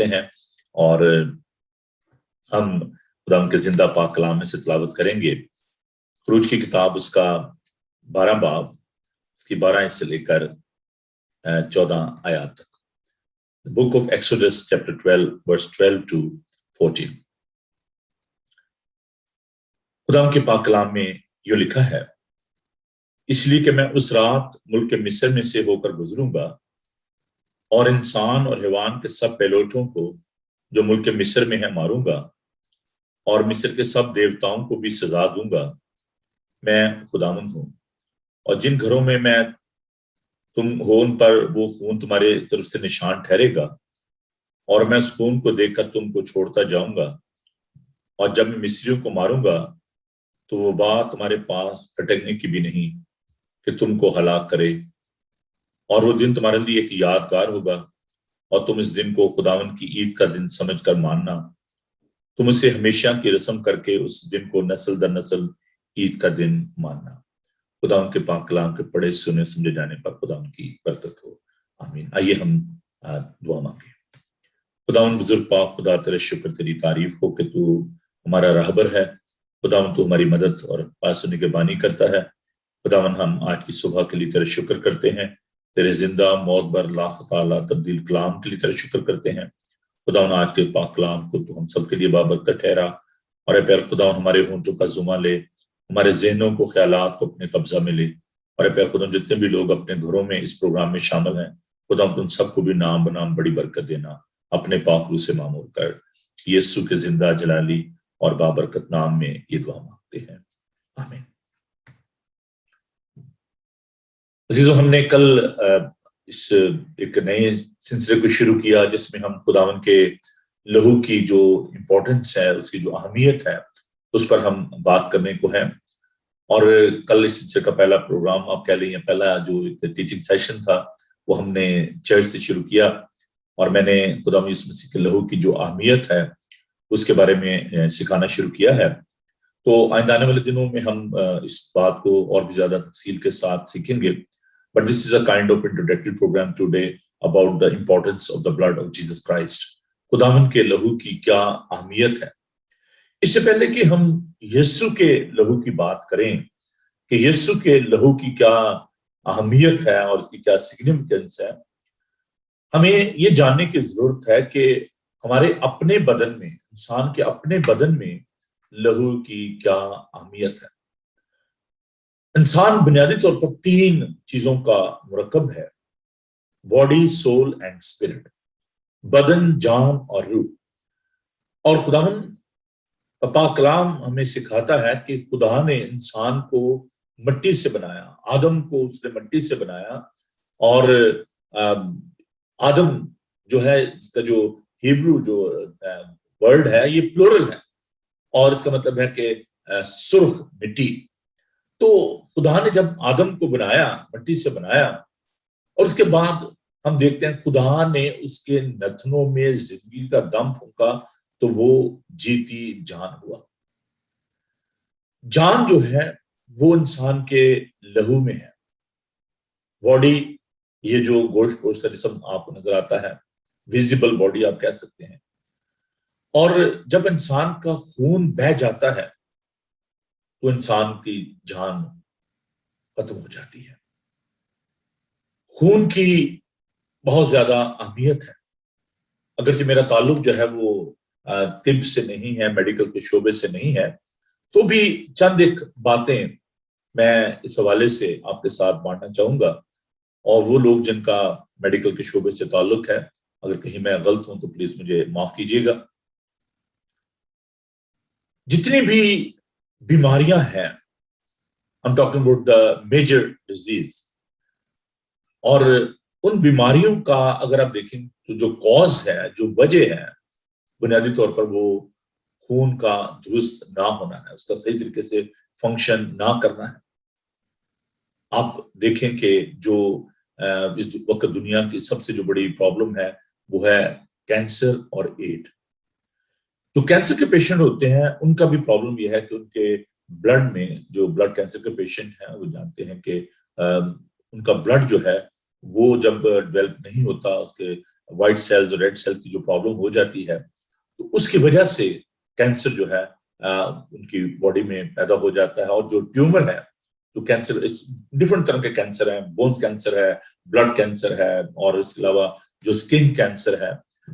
کرتے ہیں اور ہم خدا کے زندہ پاک کلام میں سے تلاوت کریں گے۔ خروج کی کتاب اس کا 12 باب، اس کی 12 سے لے کر 14 آیات تک۔ Book of Exodus chapter 12 verse 12 to 14۔ خدا کے پاک کلام میں یہ لکھا ہے، اس لیے کہ میں اس رات ملک مصر میں سے ہو کر گزروں گا اور انسان اور حیوان کے سب پہلوٹوں کو جو ملک مصر میں ہے ماروں گا، اور مصر کے سب دیوتاؤں کو بھی سزا دوں گا۔ میں خداوند ہوں، اور جن گھروں میں تم ہو ان پر وہ خون تمہارے طرف سے نشان ٹھہرے گا، اور میں اس خون کو دیکھ کر تم کو چھوڑتا جاؤں گا، اور جب میں مصریوں کو ماروں گا تو وہ بات تمہارے پاس پھٹکنے کی بھی نہیں کہ تم کو ہلاک کرے، اور وہ دن تمہارے لیے ایک یادگار ہوگا، اور تم اس دن کو خداوند کی عید کا دن سمجھ کر ماننا۔ تم اسے ہمیشہ کی رسم کر کے اس دن کو نسل در نسل عید کا دن ماننا۔ خداوند کے پاک کلام کے پڑھے سنے سمجھے جانے پر خداوند کی برکت ہو، آمین۔ آئیے ہم دعا مانگیں۔ خداوند بزرگ پاک خدا، تیرے شکر تیری تعریف ہو کہ تو ہمارا رہبر ہے۔ خداوند تو ہماری مدد اور پاس و نگہبانی کرتا ہے۔ خداوند ہم آج کی صبح کے لیے تیرے شکر کرتے ہیں، تیرے زندہ موت بر لاکھ تعالیٰ تبدیل کلام کے لیے تیرے شکر کرتے ہیں۔ خداوند آج کے پاک کلام کو تو ہم سب کے لیے بابرکت ٹھہرا، اور اے پیارے خداوند ہمارے ہونٹوں کا زما لے، ہمارے ذہنوں کو، خیالات کو اپنے قبضہ میں لے، اور اے پیارے خداوند جتنے بھی لوگ اپنے گھروں میں اس پروگرام میں شامل ہیں، خداوند تم سب کو بھی نام بنام بڑی برکت دینا، اپنے پاک روح سے معمور کر۔ یسوع کے زندہ جلالی اور بابرکت نام میں یہ دعا مانگتے ہیں، آمین۔ عزیزو، ہم نے کل اس ایک نئے سلسلے کو شروع کیا جس میں ہم خداوند کے لہو کی جو امپورٹنس ہے، اس کی جو اہمیت ہے، اس پر ہم بات کرنے کو ہے۔ اور کل اس سلسلے کا پہلا پروگرام آپ کہہ لیں، پہلا جو ٹیچنگ سیشن تھا وہ ہم نے چرچ سے شروع کیا، اور میں نے خداوند یسوع مسیح کے لہو کی جو اہمیت ہے اس کے بارے میں سکھانا شروع کیا ہے۔ تو آئندہ آنے والے دنوں میں ہم اس بات کو اور بھی زیادہ تفصیل کے ساتھ سیکھیں گے۔ But this is a kind of introductory program today about the importance of the blood of Jesus Christ۔ خداوند کے لہو کی کیا اہمیت ہے۔ اس سے پہلے کہ ہم یسوع کے لہو کی بات کریں کہ یسوع کے لہو کی کیا اہمیت ہے اور اس کی کیا سگنیفیکنس ہے، ہمیں یہ جاننے کی ضرورت ہے کہ ہمارے اپنے بدن میں، انسان کے اپنے بدن میں لہو کی کیا اہمیت ہے۔ انسان بنیادی طور پر 3 چیزوں کا مرکب ہے: باڈی، سول اینڈ اسپرٹ، بدن، جان اور روح۔ اور خداوند پاک کلام ہمیں سکھاتا ہے کہ خدا نے انسان کو مٹی سے بنایا، آدم کو اس نے مٹی سے بنایا، اور آدم جو ہے اس کا جو ہیبرو جو ورڈ ہے یہ پلورل ہے، اور اس کا مطلب ہے کہ سرخ مٹی۔ تو خدا نے جب آدم کو بنایا، مٹی سے بنایا، اور اس کے بعد ہم دیکھتے ہیں خدا نے اس کے نتنوں میں زندگی کا دم پھونکا تو وہ جیتی جان ہوا۔ جان جو ہے وہ انسان کے لہو میں ہے۔ باڈی، یہ جو گوشت کا جسم آپ کو نظر آتا ہے، ویزیبل باڈی آپ کہہ سکتے ہیں، اور جب انسان کا خون بہہ جاتا ہے تو انسان کی جان ختم ہو جاتی ہے۔ خون کی بہت زیادہ اہمیت ہے، اگرچہ میرا تعلق جو ہے وہ طب سے نہیں ہے، میڈیکل کے شعبے سے نہیں ہے، تو بھی چند ایک باتیں میں اس حوالے سے آپ کے ساتھ بانٹنا چاہوں گا، اور وہ لوگ جن کا میڈیکل کے شعبے سے تعلق ہے، اگر کہیں میں غلط ہوں تو پلیز مجھے معاف کیجیے گا۔ جتنی بھی بیماریاں ہیں، I'm talking about the major disease، اور ان بیماریوں کا اگر آپ دیکھیں تو جو کاز ہے، جو وجہ ہے، بنیادی طور پر وہ خون کا درست نہ ہونا ہے، اس کا صحیح طریقے سے فنکشن نہ کرنا ہے۔ آپ دیکھیں کہ جو اس وقت دنیا کی سب سے جو بڑی پرابلم ہے وہ ہے کینسر اور ایڈ۔ جو کینسر کے پیشنٹ ہوتے ہیں ان کا بھی پرابلم یہ ہے کہ ان کے بلڈ میں، جو بلڈ کینسر کے پیشنٹ ہیں وہ جانتے ہیں کہ ان کا بلڈ جو ہے وہ جب ڈیولپ نہیں ہوتا، اس کے وائٹ سیلز اور ریڈ سیل کی جو پرابلم ہو جاتی ہے تو اس کی وجہ سے کینسر جو ہے ان کی باڈی میں پیدا ہو جاتا ہے. اور جو ٹیومر ہے جو کینسر ڈفرنٹ طرح کے کینسر ہیں, بونز کینسر ہے, بلڈ کینسر ہے, اور اس کے علاوہ جو اسکن کینسر ہے.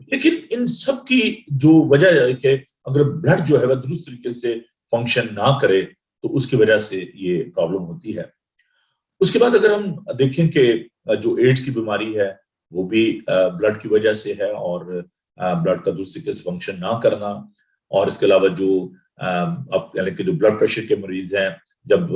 لیکن ان سب کی جو وجہ ہے کہ اگر بلڈ جو ہے وہ درست طریقے سے فنکشن نہ کرے تو اس کی وجہ سے یہ پرابلم ہوتی ہے. اس کے بعد اگر ہم دیکھیں کہ جو ایڈز کی بیماری ہے وہ بھی بلڈ کی وجہ سے ہے, اور بلڈ کا درست طریقے سے فنکشن نہ کرنا. اور اس کے علاوہ جو یعنی کہ جو بلڈ پریشر کے مریض ہیں, جب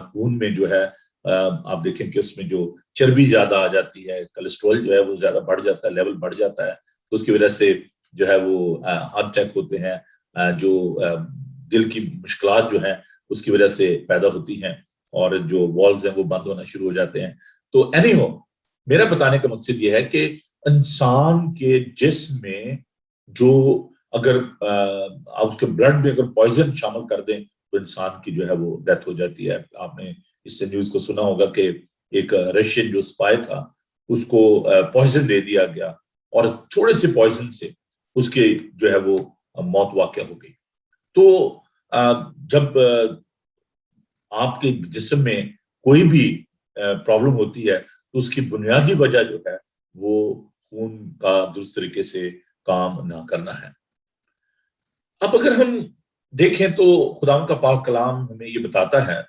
خون میں جو ہے آپ دیکھیں کہ اس میں جو چربی زیادہ آ جاتی ہے, کولیسٹرول جو ہے وہ زیادہ بڑھ جاتا ہے, لیول بڑھ جاتا ہے, تو اس کی وجہ سے جو ہے وہ ہارٹ اٹیک ہوتے ہیں, جو دل کی مشکلات جو ہیں اس کی وجہ سے پیدا ہوتی ہیں, اور جو والز ہیں وہ بند ہونا شروع ہو جاتے ہیں. تو اینی ہو, میرا بتانے کا مقصد یہ ہے کہ انسان کے جسم میں جو اگر آپ اس کے بلڈ میں اگر پوائزن شامل کر دیں تو انسان کی جو ہے وہ ڈیتھ ہو جاتی ہے. آپ نے اس سے نیوز کو سنا ہوگا کہ ایک رشین جو سپائی تھا اس کو پوائزن دے دیا گیا, اور تھوڑے سے پوائزن سے اس کے جو ہے وہ موت واقع ہو گئی. تو جب آپ کے جسم میں کوئی بھی پرابلم ہوتی ہے تو اس کی بنیادی وجہ جو ہے وہ خون کا درست طریقے سے کام نہ کرنا ہے. اب اگر ہم دیکھیں تو خداوند کا پاک کلام ہمیں یہ بتاتا ہے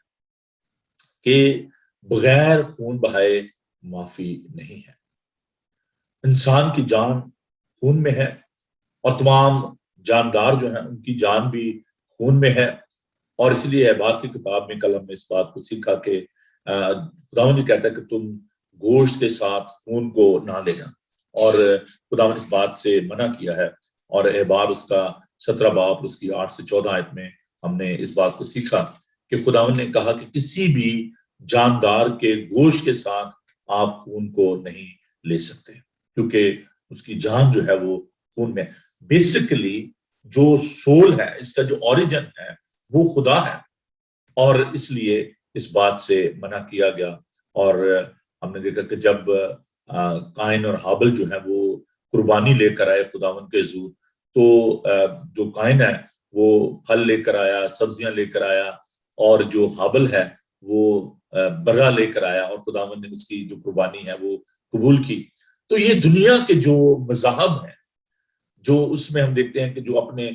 کہ بغیر خون بہائے معافی نہیں ہے. انسان کی جان خون میں ہے, اور تمام جاندار جو ہیں ان کی جان بھی خون میں ہے. اور اس لیے احبار کی کتاب میں کل ہم نے اس بات کو سیکھا کہ خداوند یہ کہتا ہے کہ تم گوشت کے ساتھ خون کو نہ لینا, اور خداوند اس بات سے منع کیا ہے. اور احبار اس کا 17 باب اس کی 8 سے 14 آیت میں ہم نے اس بات کو سیکھا کہ خداوند نے کہا کہ کسی بھی جاندار کے گوشت کے ساتھ آپ خون کو نہیں لے سکتے, کیونکہ اس کی جان جو ہے وہ خون میں. بیسیکلی جو سول ہے, اس کا جو اوریجن ہے وہ خدا ہے, اور اس لیے اس بات سے منع کیا گیا. اور ہم نے دیکھا کہ جب قائن اور حابل جو ہے وہ قربانی لے کر آئے خداوند کے حضور, تو جو قائن ہے وہ پھل لے کر آیا, سبزیاں لے کر آیا, اور جو حابل ہے وہ برا لے کر آیا, اور خداوند نے اس کی جو قربانی ہے وہ قبول کی. تو یہ دنیا کے جو مذاہب ہیں, جو اس میں ہم دیکھتے ہیں کہ جو اپنے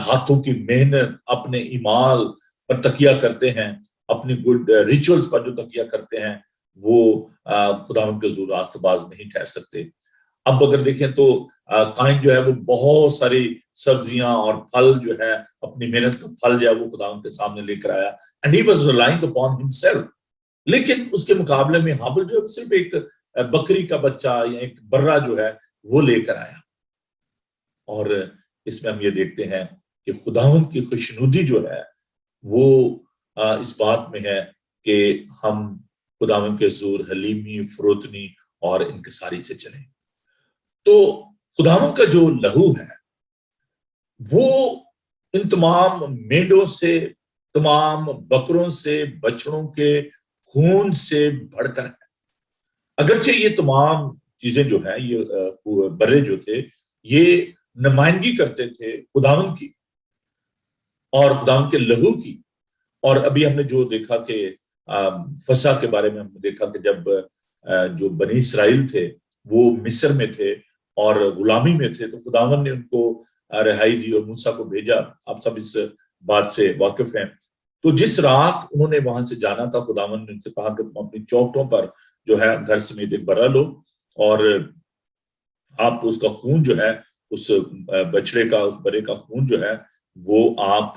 ہاتھوں کی محنت, اپنے ایمال پر تکیہ کرتے ہیں, اپنی گڈ ریچولز پر جو تکیہ کرتے ہیں, وہ خداوند کے حضور راست باز نہیں ٹھہر سکتے. اب اگر دیکھیں تو قائن جو ہے وہ بہت ساری سبزیاں اور پھل جو ہے, اپنی محنت کا پھل جو ہے وہ خداوند کے سامنے لے کر آیا, and he was relying upon himself. لیکن اس کے مقابلے میں حابل جو ہے صرف ایک بکری کا بچہ یا ایک برا جو ہے وہ لے کر آیا. اور اس میں ہم یہ دیکھتے ہیں کہ خداوند کی خوشنودی جو ہے وہ اس بات میں ہے کہ ہم خداوند کے حضور حلیمی, فروتنی اور انکساری سے چلیں. تو خداوند کا جو لہو ہے وہ ان تمام مینڈوں سے, تمام بکروں سے, بچڑوں کے خون سے بڑھ کر ہے. اگرچہ یہ تمام چیزیں جو ہیں, یہ برے جو تھے, یہ نمائندگی کرتے تھے خداوند کی اور خداوند کے لہو کی. اور ابھی ہم نے جو دیکھا کہ فسح کے بارے میں ہم نے دیکھا کہ جب جو بنی اسرائیل تھے وہ مصر میں تھے اور غلامی میں تھے, تو خداوند نے ان کو رہائی دی اور موسیٰ کو بھیجا. آپ سب اس بات سے واقف ہیں. تو جس رات انہوں نے وہاں سے جانا تھا, خداوند نے ان سے کہا کہ تم اپنی چوکھٹوں پر جو ہے گھر سمیت ایک برا لو, اور آپ اس کا خون جو ہے, اس بچڑے کا, اس برے کا خون جو ہے وہ آپ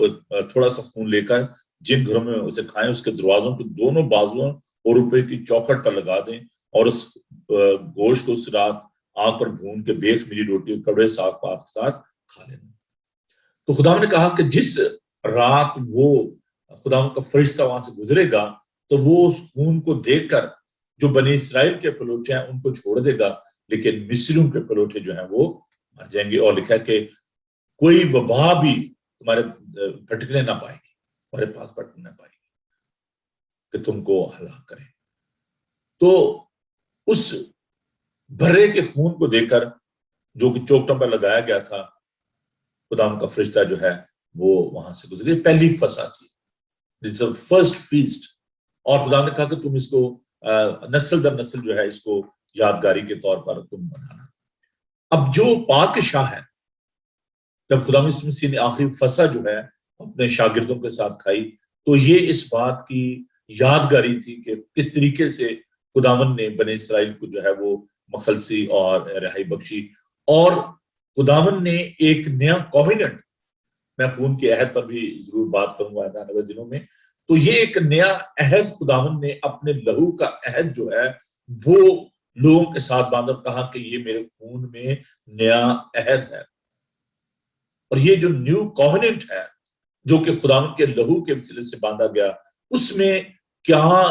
تھوڑا سا خون لے کر جن گھروں میں اسے کھائیں اس کے دروازوں کے دونوں بازوؤں اور روپے کی چوکھٹ پر لگا دیں, اور اس گوشت کو اس رات آگ پر بھون کے بیس میری روٹی اور کڑوے ساگ پات کے ساتھ کھا لینا. تو خدا نے کہا کہ جس رات وہ خدا کا فرشتہ وہاں سے گزرے گا تو وہ اس خون کو دیکھ کر جو بنی اسرائیل کے پلوٹے ہیں ان کو چھوڑ دے گا, لیکن مصریوں کے پلوٹے جو ہیں وہ مر جائیں گے. اور لکھا ہے کہ کوئی وبا بھی تمہارے پھٹکنے نہ پائے گی, تمہارے پاس پھٹکنے نہ پائے گی کہ تم کو ہلاک کریں. تو اس بھرے کے خون کو دیکھ کر جو کہ چوکٹوں پر لگایا گیا تھا، خداوند کا فرشتہ جو ہے وہ وہاں سے گزر گیا. پہلی فسح تھی، فرسٹ فیسٹ. اور خدا نے کہا کہ تم اس کو نسل در نسل جو ہے اس کو یادگاری کے طور پر تم منانا. اب جو پاک شاہ ہے، جب خدا مسیح نے آخری فسح جو ہے اپنے شاگردوں کے ساتھ کھائی، تو یہ اس بات کی یادگاری تھی کہ کس طریقے سے خداوند نے بنی اسرائیل کو جو ہے وہ مخلصی اور رہائی بخشی. اور خداوند نے ایک نیا کووننٹ، میں خون کے عہد پر بھی ضرور بات کروں گا آنے والے دنوں میں، تو یہ ایک نیا عہد خداوند نے اپنے لہو کا عہد جو ہے وہ لوگوں کے ساتھ باندھا، کہا کہ یہ میرے خون میں نیا عہد ہے. اور یہ جو نیو کووننٹ ہے جو کہ خداوند کے لہو کے وسیلے سے باندھا گیا، اس میں کیا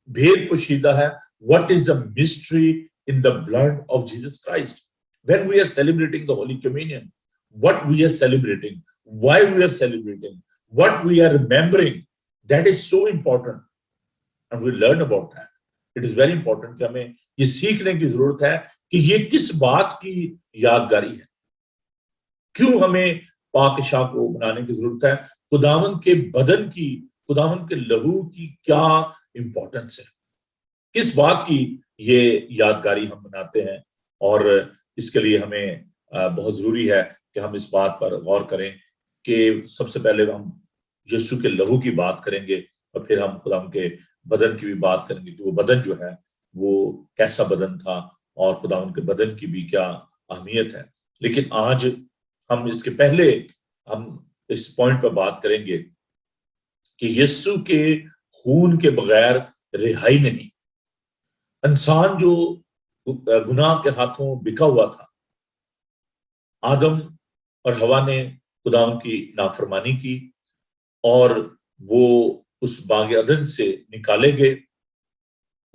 بھید پوشیدہ ہے. What is the mystery in the blood of Jesus Christ? When we are celebrating the Holy Communion, what we are celebrating, why we are celebrating, what we are remembering, that is so important. And we learn about that. It is very important کہ ہمیں یہ سیکھنے کی ضرورت ہے کہ یہ کس بات کی یادگاری ہے، کیوں ہمیں پاک شاہ کو منانے کی ضرورت ہے، خداوند کے بدن کی، خداوند کے لہو کی کیا امپورٹنس ہے، کس بات کی یہ یادگاری ہم مناتے ہیں. اور اس کے لیے ہمیں بہت ضروری ہے کہ ہم اس بات پر غور کریں کہ سب سے پہلے ہم یسوع کے لہو کی بات کریں گے، اور پھر ہم خداوند کے بدن کی بھی بات کریں گے کہ وہ بدن جو ہے وہ کیسا بدن تھا اور خداوند کے بدن کی بھی کیا اہمیت ہے. لیکن آج ہم اس کے پہلے ہم اس پوائنٹ پر بات کریں گے کہ یسوع کے خون کے بغیر رہائی نہیں. انسان جو گناہ کے ہاتھوں بکا ہوا تھا، آدم اور حوا نے خداوند کی نافرمانی کی اور وہ اس باغ عدن سے نکالے گئے.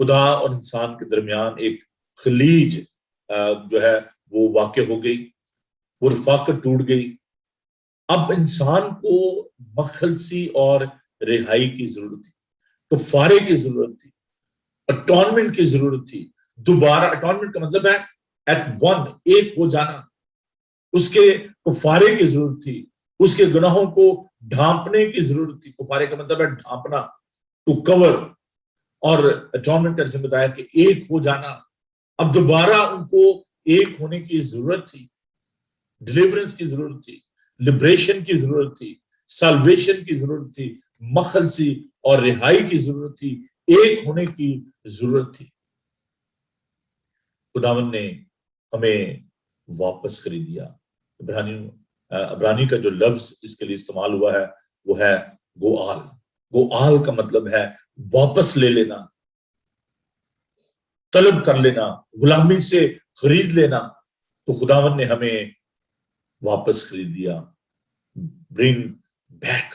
خدا اور انسان کے درمیان ایک خلیج جو ہے وہ واقع ہو گئی، وہ رفاقت ٹوٹ گئی. اب انسان کو مخلصی اور رہائی کی ضرورت تھی، کفارے کی ضرورت تھی، اٹونمنٹ کی ضرورت تھی. دوبارہ اٹونمنٹ کا مطلب ہے ایٹ ون، ایک ہو جانا. اس کے کفارے کی ضرورت تھی، اس کے گناہوں کو ڈھانپنے کی ضرورت تھی. کفارے کا مطلب ہے ڈھانپنا، ٹو کور. اور اٹونمنٹ کا جیسے بتایا کہ ایک ہو جانا. اب دوبارہ ان کو ایک ہونے کی ضرورت تھی، ڈیلیورنس کی ضرورت تھی، لبریشن کی ضرورت تھی، سالویشن کی ضرورت تھی، مخلصی اور رہائی کی ضرورت تھی، ایک ہونے کی ضرورت تھی. خداوند نے ہمیں واپس خرید دیا. عبرانی کا جو لفظ اس کے لیے استعمال ہوا ہے وہ ہے گوآل. گوآل کا مطلب ہے واپس لے لینا، طلب کر لینا، غلامی سے خرید لینا. تو خداوند نے ہمیں واپس خرید دیا. Bring back,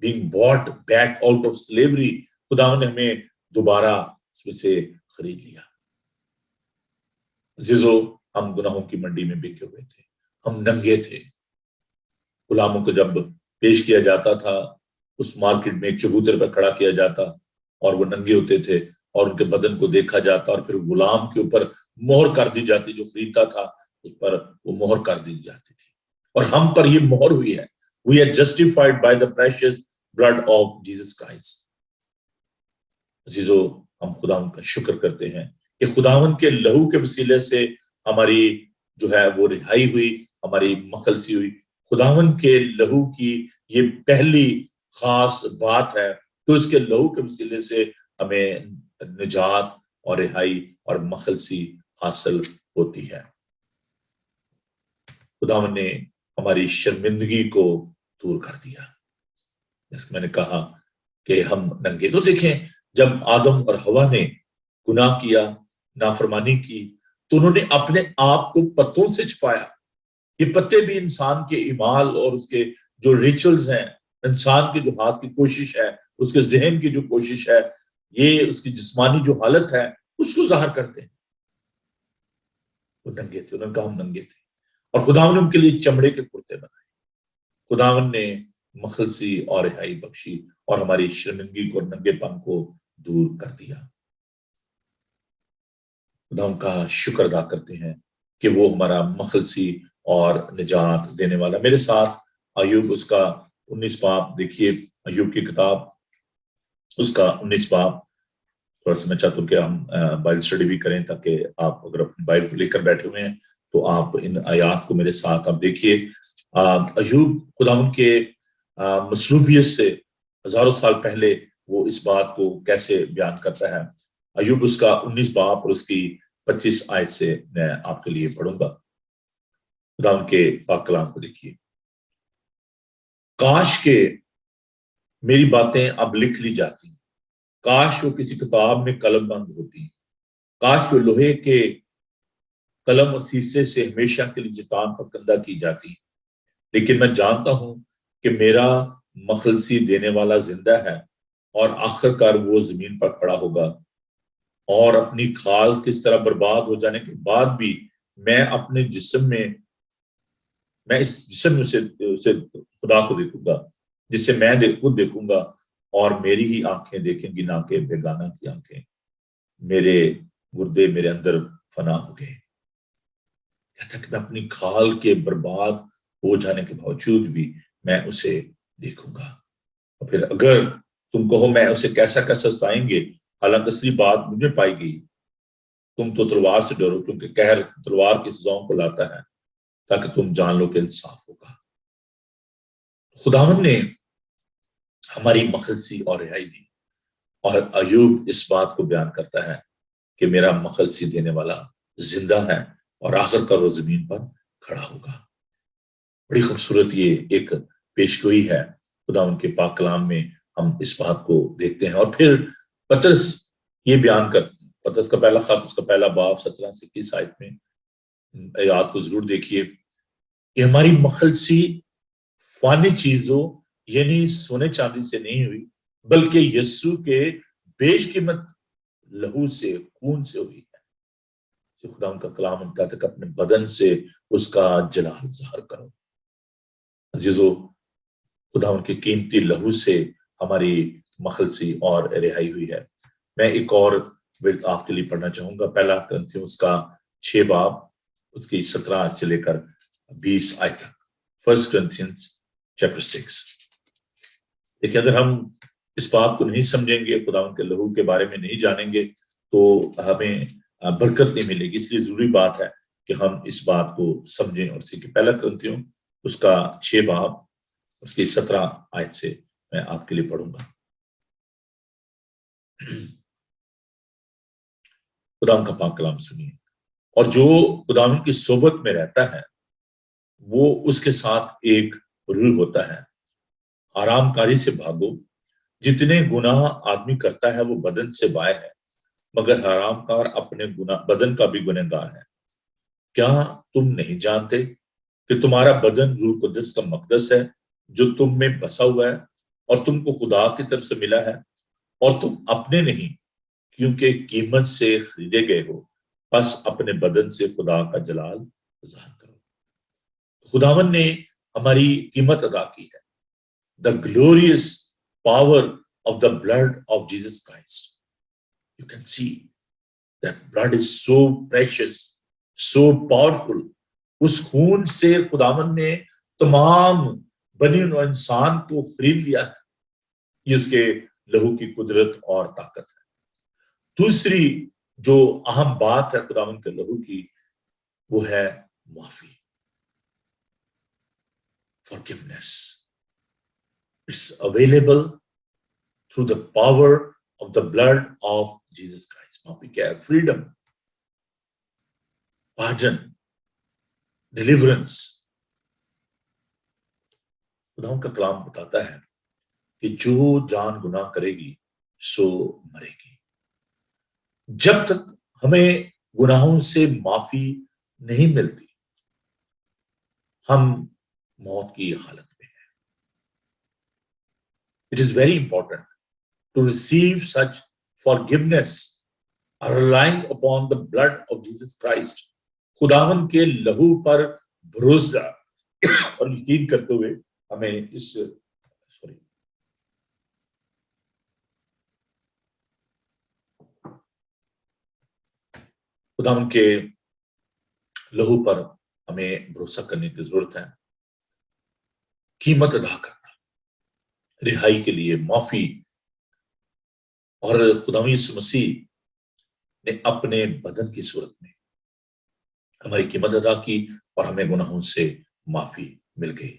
being bought back out of slavery. خداوند نے ہمیں دوبارہ اس میں سے خرید لیا. عزیزو، ہم گناہوں کی منڈی میں بکے ہوئے تھے، ہم ننگے تھے. غلاموں کو جب پیش کیا جاتا تھا اس مارکیٹ میں ایک چبوتر پر کھڑا کیا جاتا اور وہ ننگے ہوتے تھے اور ان کے بدن کو دیکھا جاتا اور پھر غلام کے اوپر مہر کر دی جاتی، جو خریدتا تھا اس پر وہ مہر کر دی جاتی تھی. اور ہم پر یہ مہر ہوئی ہے. We are justified by the precious blood of Jesus Christ. عزیزو، ہم خداوند کا شکر کرتے ہیں کہ خداوند کے لہو کے وسیلے سے ہماری جو ہے وہ رہائی ہوئی، ہماری مخلصی ہوئی. خداوند کے لہو کی یہ پہلی خاص بات ہے کہ اس کے لہو کے وسیلے سے ہمیں نجات اور رہائی اور مخلصی حاصل ہوتی ہے. خداوند نے ہماری شرمندگی کو دور کر دیا. جیسے میں نے کہا کہ ہم ننگے. تو دیکھیں، جب آدم اور حوا نے گناہ کیا، نافرمانی کی، تو انہوں نے اپنے آپ کو پتوں سے چھپایا. یہ پتے بھی انسان کے اعمال اور اس کے جو ریچولز ہیں، انسان کے جو ہاتھ کی کوشش ہے، اس کے ذہن کی جو کوشش ہے، یہ اس کی جسمانی جو حالت ہے اس کو ظاہر کرتے ہیں. وہ ننگے تھے، انہوں نے کہا ہم ننگے تھے، اور خداوند نے ان کے لیے چمڑے کے کرتے بنائے. خداوند نے مخلصی اور رہائی بخشی اور ہماری شرمندگی کو، ننگے پن کو دور کر دیا. خداوند کا شکر ادا کرتے ہیں کہ وہ ہمارا مخلصی اور نجات دینے والا. میرے ساتھ ایوب اس کا 19 باب دیکھیے. ایوب کی کتاب اس کا 19 باب. تھوڑا سا میں چاہتا ہوں کہ ہم بائبل اسٹڈی بھی کریں تاکہ آپ اگر اپنی بائبل لے کر بیٹھے ہوئے ہیں تو آپ ان آیات کو میرے ساتھ آپ دیکھیے. ایوب خداوند کے مصلوبیت سے ہزاروں سال پہلے وہ اس بات کو کیسے بیان کرتا ہے. ایوب اس کا 19 باب اور اس کی 25 آیت سے میں آپ کے لیے پڑھوں گا. خداوند کے پاک کلام کو دیکھیے. کاش کے میری باتیں اب لکھ لی جاتی، کاش وہ کسی کتاب میں قلم بند ہوتی، کاش وہ لوہے کے قلم اور سیسے سے ہمیشہ کے لیے چٹان پر کندہ کی جاتی. لیکن میں جانتا ہوں کہ میرا مخلصی دینے والا زندہ ہے اور آخر کار وہ زمین پر کھڑا ہوگا. اور اپنی کھال کس طرح برباد ہو جانے کے بعد بھی میں اپنے جسم میں اس جسم میں اسے خدا کو دیکھوں گا، جس سے میں خود دیکھوں گا اور میری ہی آنکھیں دیکھیں گی نہ کہ بیگانہ کی آنکھیں. میرے گردے میرے اندر فنا ہو گئے. کہتا کہ میں اپنی کھال کے برباد ہو جانے کے باوجود بھی میں اسے دیکھوں گا. اور پھر اگر تم کہو میں اسے کیسا کیسا ستائیں گے، حالانکہ اصلی بات مجھے پائی گئی. تم تو تلوار سے ڈرو، کیونکہ قہر تلوار کی سزاؤں کو لاتا ہے، تاکہ تم جان لو کہ انصاف ہوگا. خداوند نے ہماری مخلصی اور رہائی دی، اور ایوب اس بات کو بیان کرتا ہے کہ میرا مخلصی دینے والا زندہ ہے اور آخر کار وہ زمین پر کھڑا ہوگا. بڑی خوبصورت یہ ایک پیشگوئی ہے خداوند کے پاک کلام میں. ہم اس بات کو دیکھتے ہیں. اور پھر پطرس یہ بیان کرتے ہیں. پطرس کا پہلا خط اس کا پہلا باب 17 سے 21 آیت میں آیات کو ضرور دیکھیے. یہ ہماری مخلصی فانی چیزوں یعنی سونے چاندی سے نہیں ہوئی، بلکہ یسوع کے بیش قیمت لہو سے، خون سے ہوئی ہے. خدا ان کا کلام ان کا اپنے بدن سے اس کا جلال ظاہر کرو. عزیزو، خدا ان کے قیمتی لہو سے ہماری مخلصی اور رہائی ہوئی ہے. میں ایک اور ورد آپ کے لیے پڑھنا چاہوں گا. پہلا کرنتھیوں اس کا 6 باب اس کی 17 آیت سے لے کر 20 آیت تک. First Corinthians chapter 6. لیکن اگر ہم اس بات کو نہیں سمجھیں گے، خدا ان کے لہو کے بارے میں نہیں جانیں گے، تو ہمیں برکت نہیں ملے گی. اس لیے ضروری بات ہے کہ ہم اس بات کو سمجھیں اور سیکھیں. پہلا کرنتھیوں اس کا 6 باب اس کی 17 آیت سے میں آپ کے لیے پڑھوں گا. خدا ان کا پاک کلام سنیے. اور جو خدا ان کی صحبت میں رہتا ہے وہ اس کے ساتھ ایک روح ہوتا ہے. آرام کاری سے بھاگو. جتنے گناہ آدمی کرتا ہے وہ بدن سے باہر ہے، مگر حرام کار اپنے بدن کا بھی گنہگار ہے. کیا تم نہیں جانتے کہ تمہارا بدن روح قدس کا مقدس ہے جو تم میں بسا ہوا ہے اور تم کو خدا کی طرف سے ملا ہے، اور تم اپنے نہیں کیونکہ قیمت سے خریدے گئے ہو. پس اپنے بدن سے خدا کا جلال ظاہر کرو. خداوند نے ہماری قیمت ادا کی ہے. The glorious power of the blood of Jesus Christ. You can see that blood is so precious, so powerful. اس خون سے خداوند نے تمام بنی نوع انسان کو خرید لیا ہے. یہ اس کے لہو کی قدرت اور طاقت ہے. دوسری جو اہم بات ہے خداوند کے لہو کی، وہ ہے معافی. Forgiveness. It's available through the power of the blood of Jesus Christ. معافی کیا ہے؟ freedom, pardon, deliverance. خدا کا کلام بتاتا ہے کہ جو جان گناہ کرے گی سو مرے گی. جب تک ہمیں گناہوں سے معافی نہیں ملتی ہم موت کی حالت میں ہیں. It is very important to receive such forgiveness are relying upon the blood of Jesus Christ. خداوند کے لہو پر بھروسہ اور یقین کرتے ہوئے ہمیں اس خداوند کے لہو پر ہمیں بھروسہ کرنے کی ضرورت ہے. قیمت ادا کرنا رہائی کے لیے، معافی. اور خدا یسوع مسیح نے اپنے بدن کی صورت میں ہماری قیمت ادا کی اور ہمیں گناہوں سے معافی مل گئی.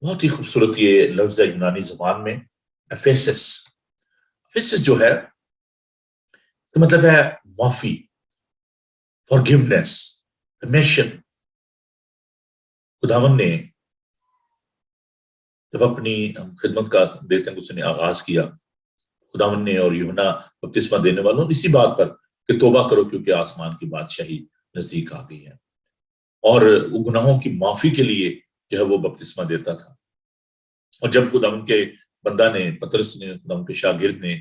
بہت ہی خوبصورت یہ لفظ ہے یونانی زبان میں ایفیسس. ایفیسس جو ہے تو مطلب ہے معافی، فارگیونیس، ریمیشن. خداوند نے جب اپنی خدمت کا دیکھتے ہیں اس نے آغاز کیا، خداوند نے اور یوحنا بپتسمہ دینے والوں اسی بات پر کہ توبہ کرو کیونکہ آسمان کی بادشاہی نزدیک آ گئی ہے. اور وہ گناہوں کی معافی کے لیے جو ہے وہ بپتسمہ دیتا تھا. اور جب خداوند کے بندہ نے، پطرس نے، خداوند کے شاگرد نے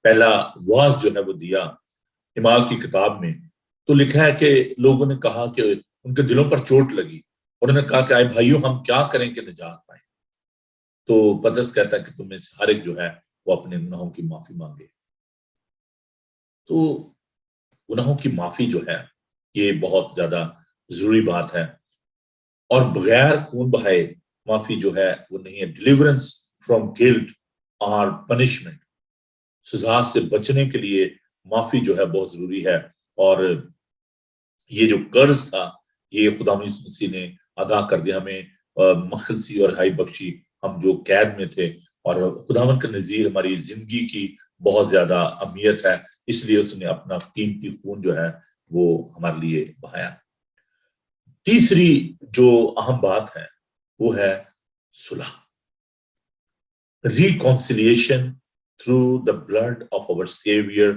پہلا واعظ جو ہے وہ دیا اعمال کی کتاب میں، تو لکھا ہے کہ لوگوں نے کہا کہ ان کے دلوں پر چوٹ لگی. انہوں نے کہا کہ آئے بھائیوں ہم کیا کریں کہ نجات پائیں. تو پطرس کہتا ہے کہ تم میں سے ہر ایک جو ہے وہ اپنے گناہوں کی معافی مانگے. تو گناہوں کی معافی جو ہے یہ بہت زیادہ ضروری بات ہے، اور بغیر خون بہائے معافی جو ہے وہ نہیں ہے. ڈیلیورنس فرام گلٹ اور پنشمنٹ، سزا سے بچنے کے لیے معافی جو ہے بہت ضروری ہے. اور یہ جو قرض تھا یہ خدا یسوع مسیح نے ادا کر دیا. ہمیں مخلصی اور رہائی بخشی، ہم جو قید میں تھے، اور خداوند کا نظیر ہماری زندگی کی بہت زیادہ اہمیت ہے، اس لیے اس نے اپنا قیمتی خون جو ہے وہ ہمارے لیے بہایا. تیسری جو اہم بات ہے وہ ہے صلح، reconciliation through the blood of our saviour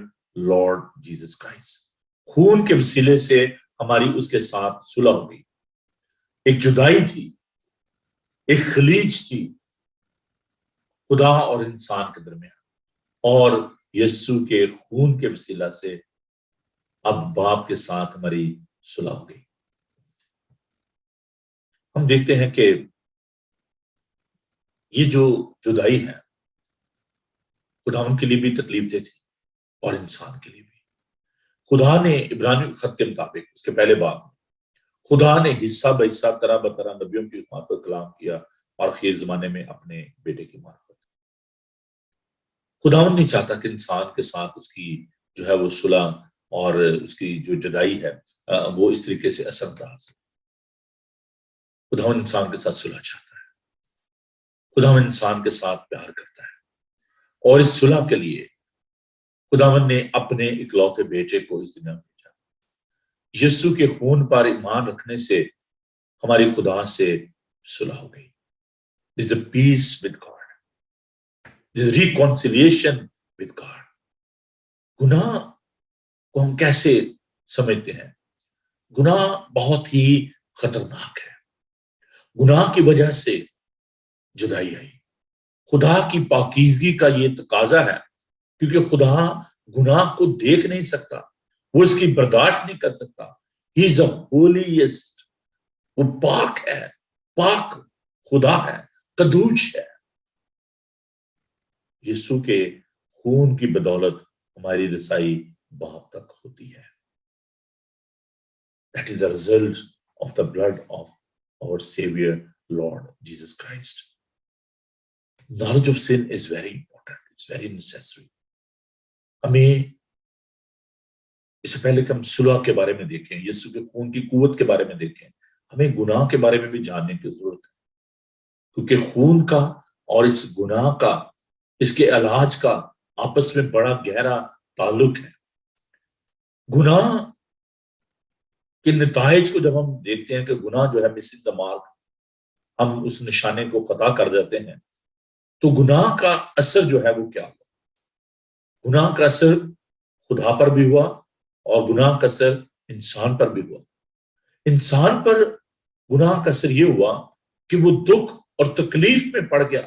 Lord Jesus Christ. خون کے وسیلے سے ہماری اس کے ساتھ صلح ہو گئی. ایک جدائی تھی، ایک خلیج تھی خدا اور انسان کے درمیان، اور یسوع کے خون کے وسیلہ سے اب باپ کے ساتھ ہماری صلح ہو گئی. ہم دیکھتے ہیں کہ یہ جو جدائی ہے خداوند کے لیے بھی تکلیف دہ تھی اور انسان کے لیے بھی. خدا نے عبرانی خط کے مطابق اس کے پہلے باب خدا نے حصہ بہ حصہ طرح بطرح نبیوں کی مارفت کلام کیا، اور خیر زمانے میں اپنے بیٹے کی مارفت. خداوند نہیں چاہتا کہ انسان کے ساتھ اس کی جو ہے وہ صلح اور اس کی جو جدائی ہے وہ اس طریقے سے اثر انداز. خداوند انسان کے ساتھ صلح چاہتا ہے، خداوند انسان کے ساتھ پیار کرتا ہے، اور اس صلح کے لیے خداوند نے اپنے اکلوتے بیٹے کو اس دنیا میں بھیجا. یسوع کے خون پر ایمان رکھنے سے ہماری خدا سے صلح ہو گئی. There is a peace with God. There is reconciliation with God. گناہ کو ہم کیسے سمجھتے ہیں؟ گناہ بہت ہی خطرناک ہے. گناہ کی وجہ سے جدائی آئی. خدا کی پاکیزگی کا یہ تقاضا ہے، کیونکہ خدا گناہ کو دیکھ نہیں سکتا، وہ اس کی برداشت نہیں کر سکتا. He is the holiest. وہ پاک ہے، پاک خدا ہے، قدوس ہے. یسوع کے خون کی بدولت ہماری رسائی باپ تک ہوتی ہے. That is the result of the blood of our Savior Lord Jesus Christ. Knowledge of sin is very important. It's very necessary. ہمیں اس سے پہلے کہ ہم صلح کے بارے میں دیکھیں، یسوع کے خون کی قوت کے بارے میں دیکھیں، ہمیں گناہ کے بارے میں بھی جاننے کی ضرورت ہے. کیونکہ خون کا اور اس گناہ کا، اس کے علاج کا آپس میں بڑا گہرا تعلق ہے. گناہ کے نتائج کو جب ہم دیکھتے ہیں کہ گناہ جو ہے مسنگ دا مارک، ہم اس نشانے کو خطا کر دیتے ہیں، تو گناہ کا اثر جو ہے وہ کیا ہوا؟ گناہ کا اثر خدا پر بھی ہوا اور گناہ کا اثر انسان پر بھی ہوا. انسان پر گناہ کا اثر یہ ہوا کہ وہ دکھ اور تکلیف میں پڑ گیا.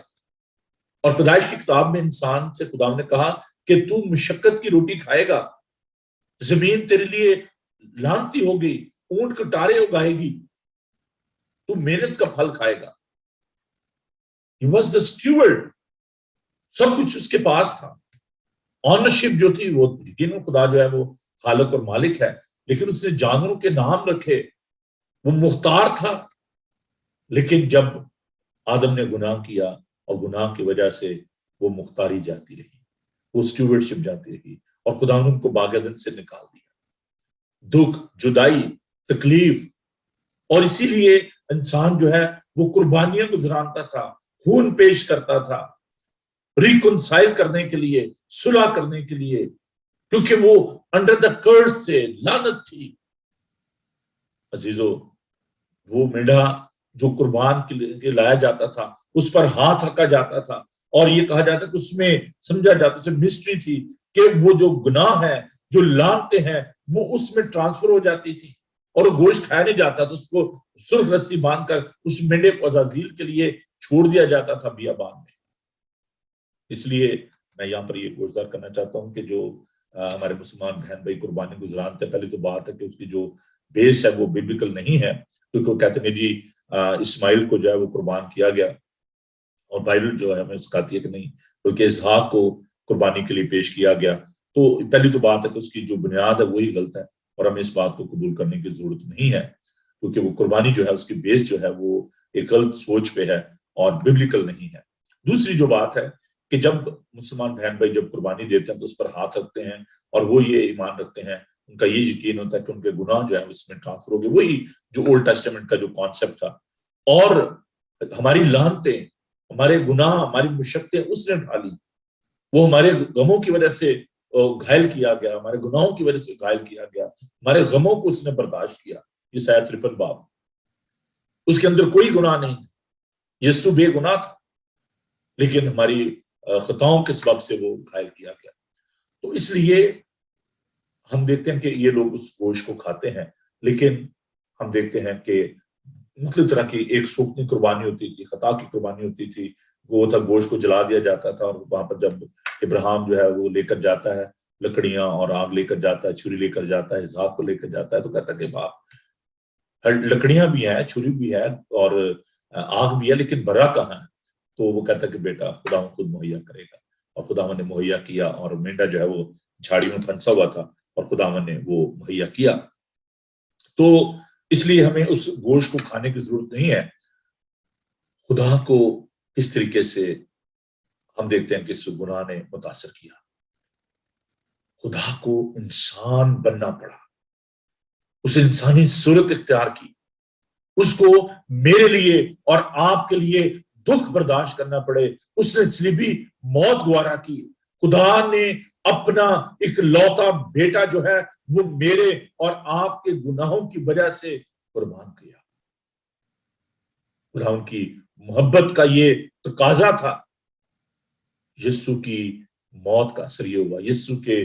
اور پیدائش کی کتاب میں انسان سے خدا نے کہا کہ تو مشقت کی روٹی کھائے گا، زمین تیرے لیے لعنتی ہوگی، اونٹ کٹارے اگائے گی، تو محنت کا پھل کھائے گا. He was the steward. سب کچھ اس کے پاس تھا. آنرشپ جو تھی وہ یقیناً خدا جو ہے وہ خالق اور مالک ہے، لیکن اس نے جانوروں کے نام رکھے وہ مختار تھا، لیکن جب آدم نے گناہ کیا اور گناہ کی وجہ سے وہ مختاری جاتی رہی، وہ اسٹیورڈشپ جاتی رہی، اور خدا نے ان کو باغ عدن سے نکال دیا۔ دکھ، جدائی، تکلیف، اور اسی لیے انسان جو ہے وہ قربانیاں گزرانتا تھا، خون پیش کرتا تھا ریکنسائل کرنے کے لیے، صلح کرنے کے لیے، کیونکہ وہ انڈر دا کرس سے لعنت تھی۔ عزیزو، وہ مینڈا جو قربان کے لیے لایا جاتا تھا، اس پر ہاتھ رکھا جاتا تھا، اور یہ کہا جاتا کہ اس میں سمجھا جاتا، اسے مسٹری تھی کہ وہ جو گناہ ہے، جو لعنتیں ہیں، وہ اس میں ٹرانسفر ہو جاتی تھی، اور وہ گوشت کھایا نہیں جاتا، تو اس کو سرخ رسی باندھ کر اس مینڈے کو عزازیل کے لیے چھوڑ دیا جاتا تھا بیابان میں۔ اس لیے میں یہاں پر یہ گزار کرنا چاہتا ہوں کہ جو ہمارے مسلمان بہن بھائی قربانی گزرانتے ہیں، پہلے تو بات ہے کہ اس کی جو بیس ہے وہ بیبلیکل نہیں ہے، کیونکہ وہ کہتے ہیں جی اسماعیل کو جو ہے وہ قربان کیا گیا، اور بائبل جو ہے ہمیں سکھاتی ہے کہ نہیں، بلکہ اسحاق کو قربانی کے لیے پیش کیا گیا۔ تو پہلی تو بات ہے کہ اس کی جو بنیاد ہے وہی غلط ہے، اور ہمیں اس بات کو قبول کرنے کی ضرورت نہیں ہے، کیونکہ وہ قربانی جو ہے اس کی بیس جو ہے وہ ایک غلط سوچ پہ ہے اور بیبلیکل نہیں ہے۔ دوسری جو بات ہے کہ جب مسلمان بہن بھائی جب قربانی دیتے ہیں تو اس پر ہاتھ رکھتے ہیں، اور وہ یہ ایمان رکھتے ہیں، ان کا یہ یقین ہوتا ہے کہ ان کے گناہ جو ہے اس میں ٹرانسفر ہو گئے، وہی جو اولڈ ٹیسٹمنٹ کا جو کانسیپٹ تھا، اور ہماری لعنتیں، ہمارے گناہ، ہماری مشقتیں اس نے اٹھا لی، وہ ہمارے غموں کی وجہ سے گھائل کیا گیا، ہمارے گناہوں کی وجہ سے گھائل کیا گیا، ہمارے غموں کو اس نے برداشت کیا۔ یہ سایہ 53 باب، اس کے اندر کوئی گناہ نہیں تھا، یسوع بے گناہ تھا، لیکن ہماری خطاؤں کے سبب سے وہ گھائل کیا گیا۔ تو اس لیے ہم دیکھتے ہیں کہ یہ لوگ اس گوشت کو کھاتے ہیں، لیکن ہم دیکھتے ہیں کہ مختلف طرح کی ایک سوکھتی قربانی ہوتی تھی، خطا کی قربانی ہوتی تھی، وہ تھا گوشت کو جلا دیا جاتا تھا، اور وہاں پر جب ابراہیم جو ہے وہ لے کر جاتا ہے لکڑیاں اور آگ لے کر جاتا ہے، چھری لے کر جاتا ہے، اسحاق کو لے کر جاتا ہے، تو کہتا ہے کہ باپ لکڑیاں بھی ہیں، چھری بھی ہے اور آگ بھی ہے، لیکن برا کہاں ہے؟ تو وہ کہتا ہے کہ بیٹا خدا خود مہیا کرے گا، اور خدا نے مہیا کیا، اور مینڈا جو ہے وہ جھاڑی میں پھنسا ہوا تھا، اور خدا نے وہ مہیا کیا۔ تو اس لیے ہمیں اس گوشت کو کھانے کی ضرورت نہیں ہے۔ خدا کو کس طریقے سے ہم دیکھتے ہیں کہ اس گناہ نے متاثر کیا، خدا کو انسان بننا پڑا، اس انسانی صورت اختیار کی، اس کو میرے لیے اور آپ کے لیے دکھ برداشت کرنا پڑے، اس نے صلیبی موت گوارا کی۔ خدا نے اپنا ایک لوتا بیٹا جو ہے وہ میرے اور آپ کے گناہوں کی وجہ سے قربان کیا۔ خدا ان کی محبت کا یہ تقاضا تھا۔ یسوع کی موت کا اثر یہ ہوا، یسوع کے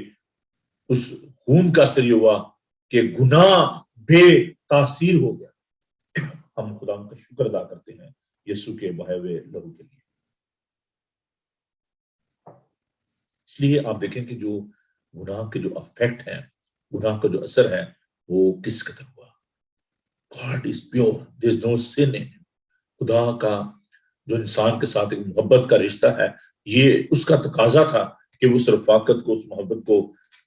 اس خون کا اثر یہ ہوا کہ گناہ بے تاثیر ہو گیا۔ ہم خدا کا شکر ادا کرتے ہیں یسوع کے بہے ہوئے لہو کے لیے۔ اس لیے آپ دیکھیں کہ جو گناہ کے جو افیکٹ ہیں، گناہ کا جو اثر ہے، وہ کس قدر ہوا۔ God is pure, there is no sin in him۔ خدا کا جو انسان کے ساتھ ایک محبت کا رشتہ ہے، یہ اس کا تقاضا تھا کہ وہ اس رفاقت کو، اس محبت کو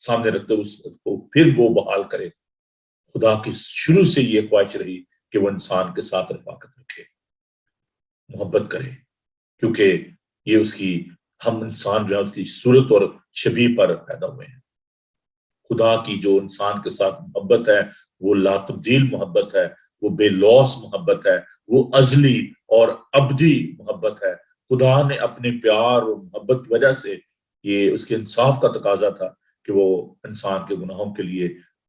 سامنے رکھتے اس کو پھر وہ بحال کرے۔ خدا کی شروع سے یہ خواہش رہی کہ وہ انسان کے ساتھ رفاقت رکھے، محبت کرے، کیونکہ یہ اس کی، ہم انسان جو ہے اس کی صورت اور شبیہ پر پیدا ہوئے ہیں۔ خدا کی جو انسان کے ساتھ محبت ہے وہ لا تبدیل محبت ہے، وہ بے لوث محبت ہے، وہ ازلی اور ابدی محبت ہے۔ خدا نے اپنے پیار اور محبت کی وجہ سے، یہ اس کے انصاف کا تقاضا تھا کہ وہ انسان کے گناہوں کے لیے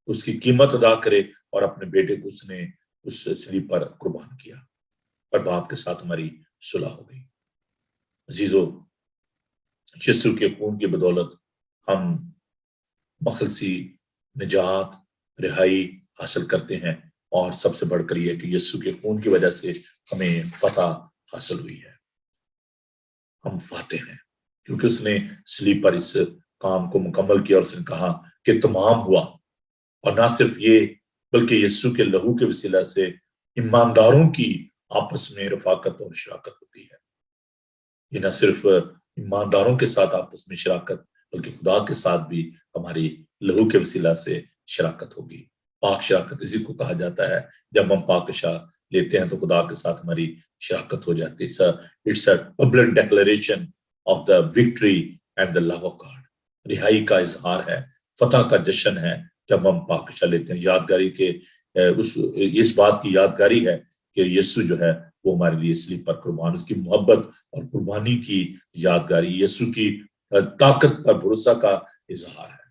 اس کی قیمت ادا کرے، اور اپنے بیٹے کو اس نے اس صلیب پر قربان کیا، اور باپ کے ساتھ ہماری صلح ہو گئی۔ عزیزو، یسوع کے خون کی بدولت ہم مخلصی، نجات، رہائی حاصل کرتے ہیں، اور سب سے بڑھ کر یہ کہ یسوع کے خون کی وجہ سے ہمیں فتح حاصل ہوئی ہے، ہم فاتح ہیں، کیونکہ اس نے صلیب پر اس کام کو مکمل کیا، اور اس نے کہا کہ تمام ہوا۔ اور نہ صرف یہ، بلکہ یسوع کے لہو کے وسیلہ سے ایمانداروں کی آپس میں رفاقت اور شراکت ہوتی ہے۔ یہ نہ صرف ایمانداروں کے ساتھ آپس میں شراکت، بلکہ خدا کے ساتھ بھی ہماری لہو کے وسیلہ سے شراکت ہوگی، پاک شراکت اسی کو کہا جاتا ہے. جب ہم پاک شاہ لیتے ہیں تو خدا کے ساتھ ہماری شراکت ہو جاتی ہے. It's a public declaration of the victory and the love of God. رہائی کا اظہار ہے, فتح کا جشن ہے جب ہم پاک شاہ لیتے ہیں. یادگاری کے اس بات کی یادگاری ہے کہ یسوع جو ہے وہ ہمارے لیے صلیب پر قربان, اس کی محبت اور قربانی کی یادگاری, یسوع کی طاقت پر بھروسہ کا اظہار ہے.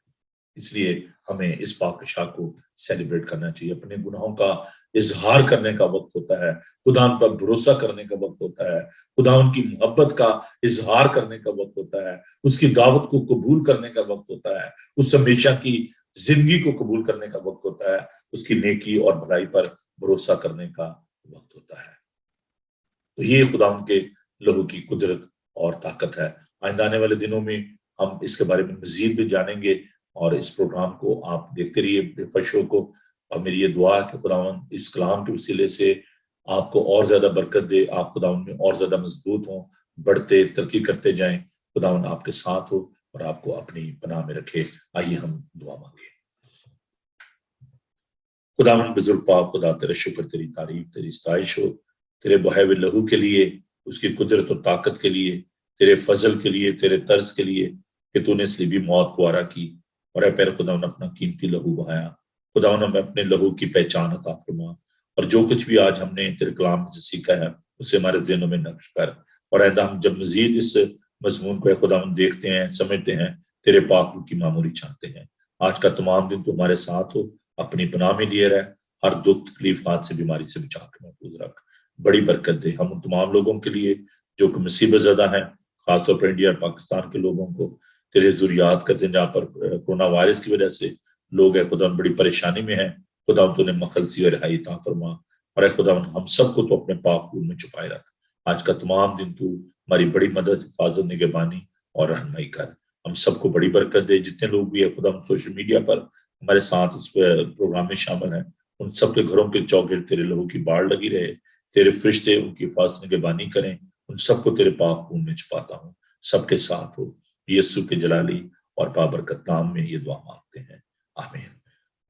اس لیے ہمیں اس پاک شاہ کو سیلیبریٹ کرنا چاہیے. اپنے گناہوں کا اظہار کرنے کا وقت ہوتا ہے, خدا ان پر بھروسہ کرنے کا وقت ہوتا ہے, خدا ان کی محبت کا اظہار کرنے کا وقت ہوتا ہے, اس کی دعوت کو قبول کرنے کا وقت ہوتا ہے, اس ہمیشہ کی زندگی کو قبول کرنے کا وقت ہوتا ہے, اس کی نیکی اور بھلائی پر بھروسہ کرنے کا وقت ہوتا ہے. تو یہ خدا ان کے لہو کی قدرت اور طاقت ہے. آئندہ آنے والے دنوں میں ہم اس کے بارے میں مزید بھی جانیں گے, اور اس پروگرام کو آپ دیکھتے رہیے, بریکفاسٹ شو کو. اور میری یہ دعا ہے کہ خداوند اس کلام کے وسیلے سے آپ کو اور زیادہ برکت دے, آپ خداوند میں اور زیادہ مضبوط ہوں, بڑھتے ترقی کرتے جائیں. خداوند آپ کے ساتھ ہو اور آپ کو اپنی پناہ میں رکھے. آئیے ہم دعا مانگیں. خداوند بزرگ پاک خدا, تیرا شکر, تیری تعریف, تیری ستائش ہو تیرے بہے ہوئے لہو کے لیے, اس کی قدرت اور طاقت کے لیے, تیرے فضل کے لیے, تیرے طرز کے لیے کہ تو نے صلیبی موت کو آرا کی اور اے پیر خداوند اپنا قیمتی لہو بہایا. خداوند ہمیں اپنے لہو کی پہچان عطا فرما, اور جو کچھ بھی آج ہم نے تیرے کلام سے سیکھا ہے اسے ہمارے ذہنوں میں نقش کر. اور آئندہ ہم جب مزید اس مضمون کو خداوند دیکھتے ہیں, سمجھتے ہیں, تیرے پاک روح کی معمولی چاہتے ہیں. آج کا تمام دن تو ہمارے ساتھ ہو, اپنی پناہ میں لیے رہ, ہر دکھ تکلیفات سے بیماری سے بچا کے محفوظ رکھ, بڑی برکت دے ہم ان تمام لوگوں کے لیے جو کہ مصیبت زدہ ہیں, خاص طور پر انڈیا اور پاکستان کے لوگوں کو تیرے ذریات کرتے ہیں جہاں پر کورونا وائرس کی وجہ سے لوگ اے خدا بڑی پریشانی میں ہیں. خدا تو نے مخلصی اور رہائی عطا فرما, اور اے خدا ہم سب کو تو اپنے پاک خون میں چھپائے رکھ. آج کا تمام دن تو ہماری بڑی مدد, حفاظت, نگہبانی اور رہنمائی کر. ہم سب کو بڑی برکت دے. جتنے لوگ بھی ہے خدا سوشل میڈیا پر ہمارے ساتھ اس پروگرام میں شامل ہیں, ان سب کے گھروں کے چوگرد تیرے لہو کی باڑ لگی رہے, تیرے فرشتے ان کی حفاظت نگہبانی کریں. ان سب کو تیرے پاک خون میں چھپاتا ہوں, سب کے ساتھ ہو. یسوع کے جلالی اور بابرکت نام میں یہ دعا مانگتے ہیں, آمین.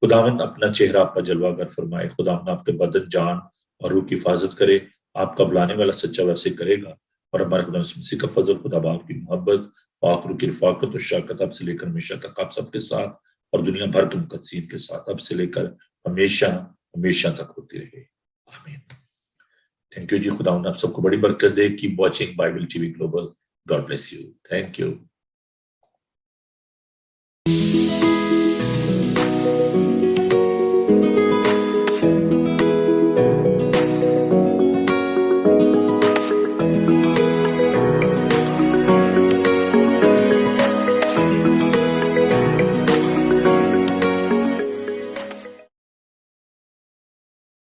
خداوند اپنا چہرہ آپ پر جلوہ گر فرمائے. خداوند آپ کے بدن, جان اور روح کی حفاظت کرے. آپ کا بلانے والا سچا ویسے کرے گا. اور ہمارے خدا مسیح کا فضل, خدا باپ کی محبت, پاک روح کی رفاقت اور شراکت اب سے لے کر ہمیشہ تک آپ سب کے ساتھ اور دنیا بھر کے مقدسین کے ساتھ اب سے لے کر ہمیشہ ہمیشہ تک ہوتی رہے, آمین. تھینک یو جی. خداوند آپ سب کو بڑی برکت دے. Keep watching Bible T V Global. God bless you. Thank you.